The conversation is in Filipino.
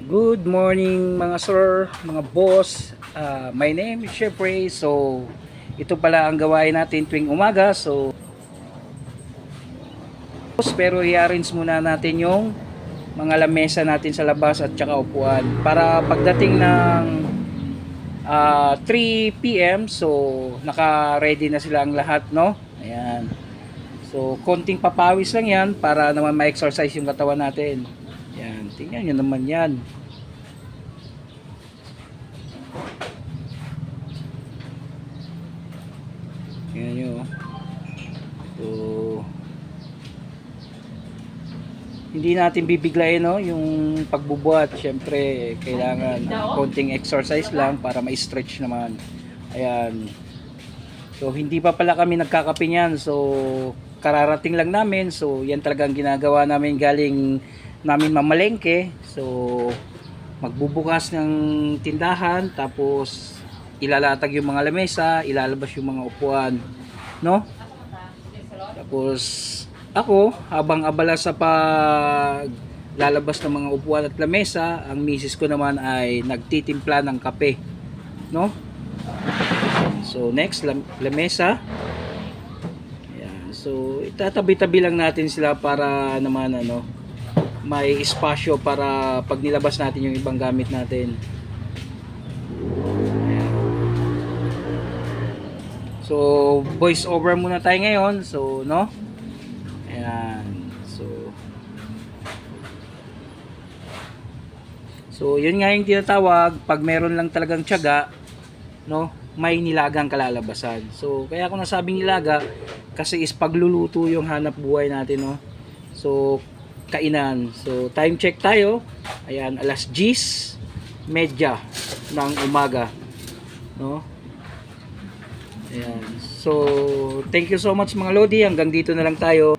Good morning mga sir, mga boss. My name is Chef Ray. So, ito pala ang gawain natin tuwing umaga. So, pero i-arrange muna natin yung mga lamesa natin sa labas at saka upuan. Para pagdating ng 3 p.m. so, naka-ready na sila ang lahat, no? Ayan. So, konting papawis lang yan para naman ma-exercise yung katawan natin. Ayan, tingnan nyo naman yan. Tingnan nyo. So, hindi natin bibiglayin, no, yung pagbubuhat. Siyempre, kailangan konting exercise lang para ma-stretch naman. Ayan. So, hindi pa pala kami nagkakape niyan. So, kararating lang namin. So, yan talagang ginagawa namin galing namin mamalengke. So, magbubukas ng tindahan. Tapos, ilalatag yung mga lamesa. Ilalabas yung mga upuan. No? Tapos, ako, habang abala sa lalabas ng mga upuan at lamesa, ang misis ko naman ay nagtitimpla ng kape. No? So, next, lamesa. Ayan. So, itatabi-tabi lang natin sila para naman, may espasyo para pag nilabas natin yung ibang gamit natin. Ayan. So, voice over muna tayo ngayon. So, no? Ayan. So, yun nga yung tinatawag, pag meron lang talagang tiyaga, no, may nilagang kalalabasan. So, kaya ako nasabing nilaga kasi is pagluluto yung hanap buhay natin, no. So, kainan. So, time check tayo. Ayan, alas 10:30 ng umaga, no. Ayan. So, thank you so much mga Lodi. Hanggang dito na lang tayo.